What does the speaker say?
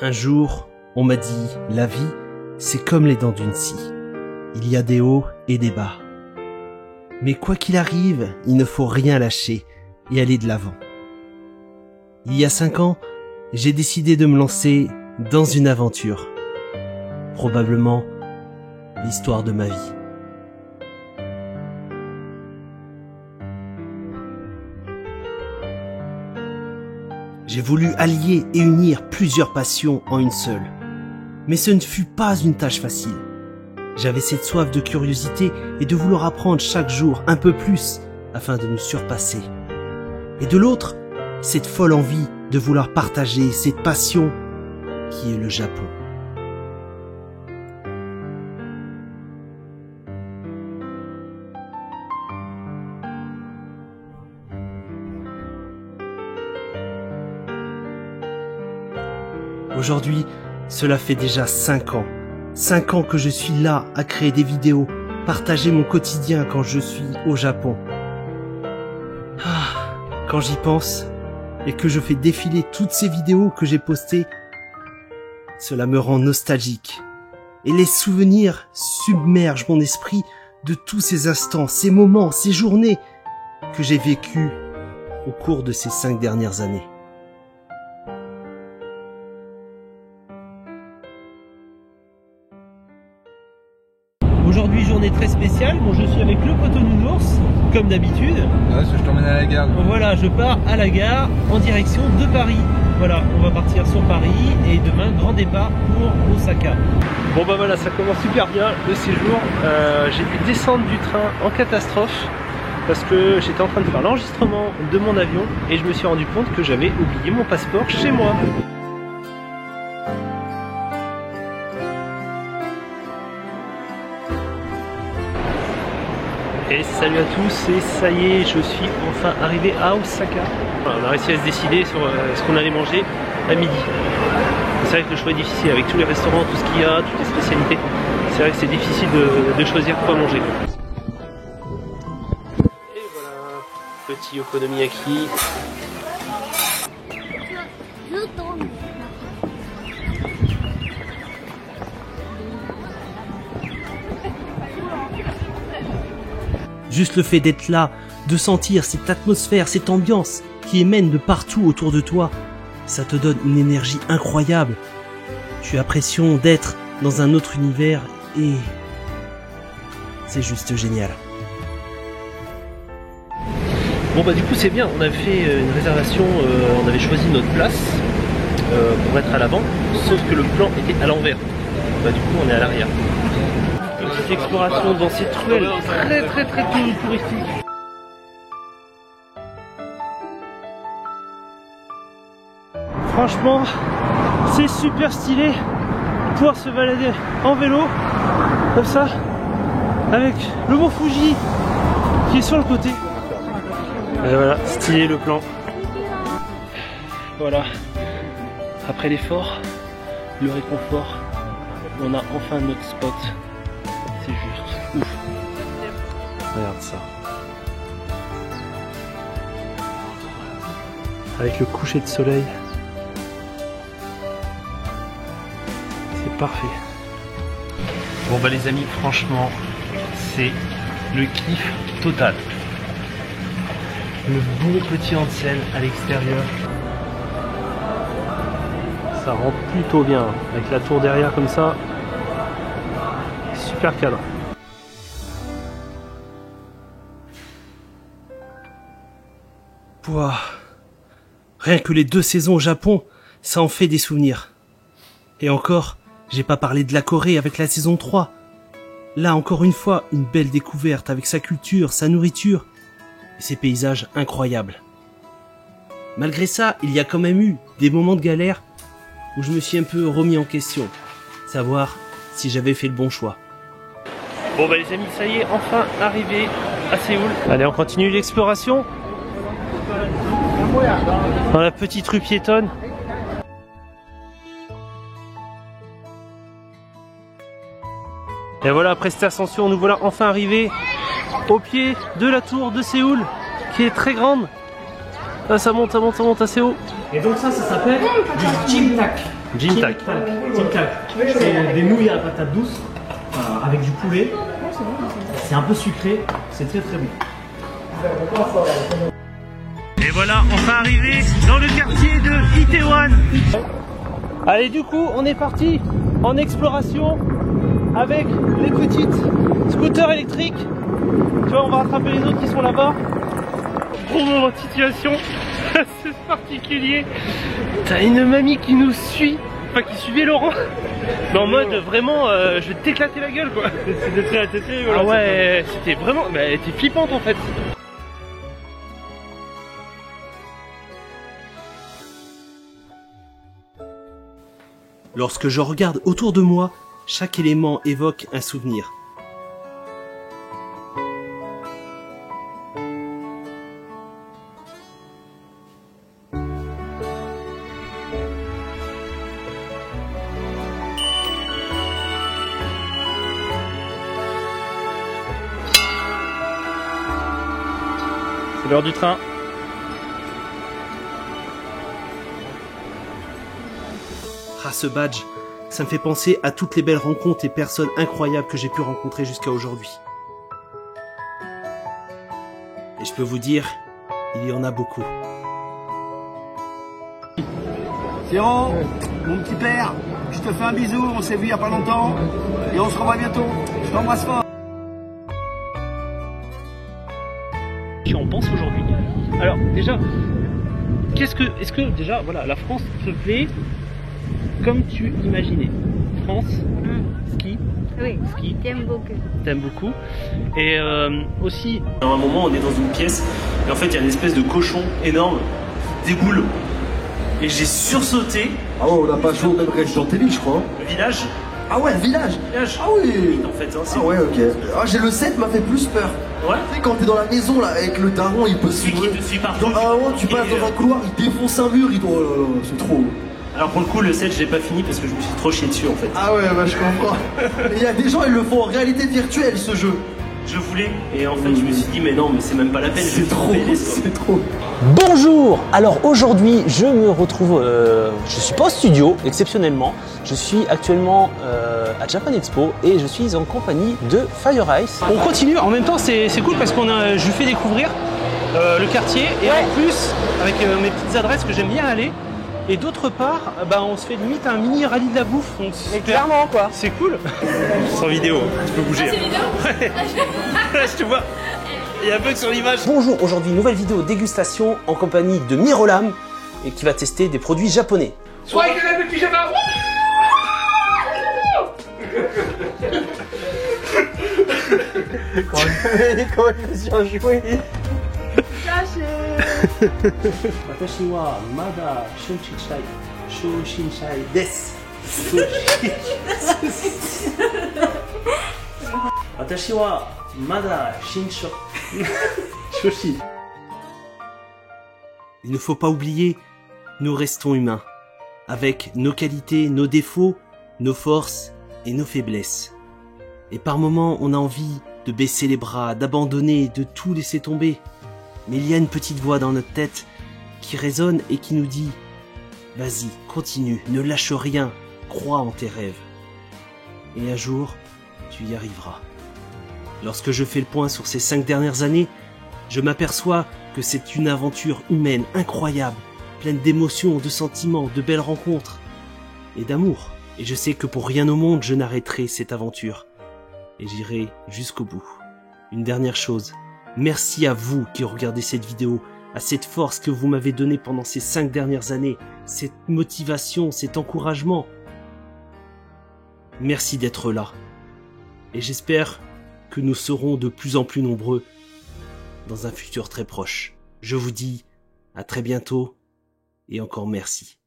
Un jour, on m'a dit, la vie, c'est comme les dents d'une scie. Il y a des hauts et des bas. Mais quoi qu'il arrive, il ne faut rien lâcher et aller de l'avant. Il y a 5 ans, j'ai décidé de me lancer dans une aventure. Probablement l'histoire de ma vie. J'ai voulu allier et unir plusieurs passions en une seule. Mais ce ne fut pas une tâche facile. J'avais cette soif de curiosité et de vouloir apprendre chaque jour un peu plus afin de me surpasser. Et de l'autre, cette folle envie de vouloir partager cette passion qui est le Japon. Aujourd'hui, cela fait déjà 5 ans. 5 ans que je suis là à créer des vidéos, partager mon quotidien quand je suis au Japon. Quand j'y pense et que je fais défiler toutes ces vidéos que j'ai postées, cela me rend nostalgique. Et les souvenirs submergent mon esprit de tous ces instants, ces moments, ces journées que j'ai vécues au cours de ces 5 dernières années. Aujourd'hui, journée très spéciale. Bon, je suis avec le poteau nounours, comme d'habitude. Ouais, je t'emmène à la gare. Voilà, je pars à la gare en direction de Paris. Voilà, on va partir sur Paris et demain, grand départ pour Osaka. Bon bah voilà, ça commence super bien le séjour. J'ai dû descendre du train en catastrophe parce que j'étais en train de faire l'enregistrement de mon avion et je me suis rendu compte que j'avais oublié mon passeport chez moi. Et salut à tous, et ça y est, je suis enfin arrivé à Osaka. Voilà, on a réussi à se décider sur ce qu'on allait manger à midi. C'est vrai que le choix est difficile avec tous les restaurants, tout ce qu'il y a, toutes les spécialités. C'est vrai que c'est difficile de choisir quoi manger. Et voilà, petit okonomiyaki. Juste le fait d'être là, de sentir cette atmosphère, cette ambiance qui émane de partout autour de toi, ça te donne une énergie incroyable. Tu as l'impression d'être dans un autre univers et c'est juste génial. Bon bah du coup c'est bien, on avait fait une réservation, on avait choisi notre place pour être à l'avant, sauf que le plan était à l'envers. Bah du coup on est à l'arrière. Petite exploration dans cette ruelle très touristique. Franchement, c'est super stylé de pouvoir se balader en vélo, comme ça, avec le mont Fuji qui est sur le côté. Et voilà, stylé le plan. Voilà, après l'effort, le réconfort, on a enfin notre spot. C'est juste ouf. Regarde ça. Avec le coucher de soleil. C'est parfait. Bon bah les amis, franchement, c'est le kiff total. Le bon petit onsen à l'extérieur. Ça rend plutôt bien. Avec la tour derrière comme ça. Super cadre. Pouah. Rien que les 2 saisons au Japon, ça en fait des souvenirs. Et encore, j'ai pas parlé de la Corée avec la saison 3. Là encore une fois, une belle découverte avec sa culture, sa nourriture et ses paysages incroyables. Malgré ça, il y a quand même eu des moments de galère où je me suis un peu remis en question, savoir si j'avais fait le bon choix. Bon bah les amis, ça y est, enfin arrivé à Séoul. Allez, on continue l'exploration dans la petite rue piétonne. Et voilà, après cette ascension, nous voilà enfin arrivés au pied de la tour de Séoul, qui est très grande. Là, ça monte assez haut. Et donc ça s'appelle du Jimnak. Jim Tac. Tic Tac. C'est des nouilles à la patate douce avec du poulet. C'est un peu sucré, c'est très très bon. Et voilà, enfin arrivé dans le quartier de Itaewon. Allez, du coup, on est parti en exploration avec les petites scooters électriques. Tu vois, on va rattraper les autres qui sont là-bas. Gros moment de situation, c'est particulier. T'as une mamie qui nous suit, enfin qui suivait Laurent, mais en mode vraiment, je vais t'éclater la gueule quoi. C'était très ATC, voilà. Ah ouais, c'était vraiment, bah, elle était flippante en fait. Lorsque je regarde autour de moi, chaque élément évoque un souvenir. C'est l'heure du train. Ah, ce badge, ça me fait penser à toutes les belles rencontres et personnes incroyables que j'ai pu rencontrer jusqu'à aujourd'hui. Et je peux vous dire, il y en a beaucoup. Siro, mon petit père, je te fais un bisou, on s'est vu il y a pas longtemps et on se revoit bientôt. Je t'embrasse fort. Tu en penses aujourd'hui? Alors déjà, est-ce que déjà, voilà, la France te plaît comme tu imaginais? France, ski, Oui, ski, j'aime beaucoup. t'aimes beaucoup. Et aussi, à un moment, on est dans une pièce et en fait, il y a une espèce de cochon énorme, des boules. Et j'ai sursauté. Ah ouais, on n'a pas joué au même Resident Evil, je crois. Le village. Ah ouais, le village. Ah oui. En fait, hein, c'est Ah ouais, ok. Ah, j'ai le 7 m'a fait plus peur. ouais. Tu sais, quand t'es dans la maison là, avec le daron, il peut se Celui qui te suit partout. Ah ouais, tu passes dans un couloir, il défonce un mur, il doit. Oh là là, c'est trop. Alors pour le coup, le 7, je l'ai pas fini parce que je me suis trop chié dessus en fait. Ah ouais, bah je comprends. Il y a des gens, ils le font en réalité virtuelle ce jeu. Je voulais, et en fait, je me suis dit, mais non, mais c'est même pas la peine. C'est trop, c'est trop. Bonjour. Alors aujourd'hui, je me retrouve, je suis pas au studio, exceptionnellement. Je suis actuellement à Japan Expo et je suis en compagnie de Fire Ice. On continue, en même temps, c'est cool parce je lui fais découvrir le quartier et en plus, avec mes petites adresses que j'aime bien aller. Et d'autre part, bah, on se fait limite un mini rallye de la bouffe. Donc Mais clairement quoi. c'est cool. Sans vidéo, tu peux bouger. C'est vidéo. Ouais. Je te vois. Il y a un bug sur l'image. Bonjour, aujourd'hui nouvelle vidéo dégustation en compagnie de Mirolam et qui va tester des produits japonais. Sois avec le pyjama. Quand il me suis joué. Watashi wa mada shounshinshai desu. Watashi wa mada shoushi. Il ne faut pas oublier, nous restons humains, avec nos qualités, nos défauts, nos forces et nos faiblesses. Et par moments, on a envie de baisser les bras, d'abandonner, de tout laisser tomber. Mais il y a une petite voix dans notre tête qui résonne et qui nous dit « Vas-y, continue, ne lâche rien, crois en tes rêves. Et un jour, tu y arriveras. » Lorsque je fais le point sur ces 5 dernières années, je m'aperçois que c'est une aventure humaine incroyable, pleine d'émotions, de sentiments, de belles rencontres et d'amour. Et je sais que pour rien au monde, je n'arrêterai cette aventure. Et j'irai jusqu'au bout. Une dernière chose. Merci à vous qui regardez cette vidéo, à cette force que vous m'avez donnée pendant ces 5 dernières années, cette motivation, cet encouragement. Merci d'être là. Et j'espère que nous serons de plus en plus nombreux dans un futur très proche. Je vous dis à très bientôt et encore merci.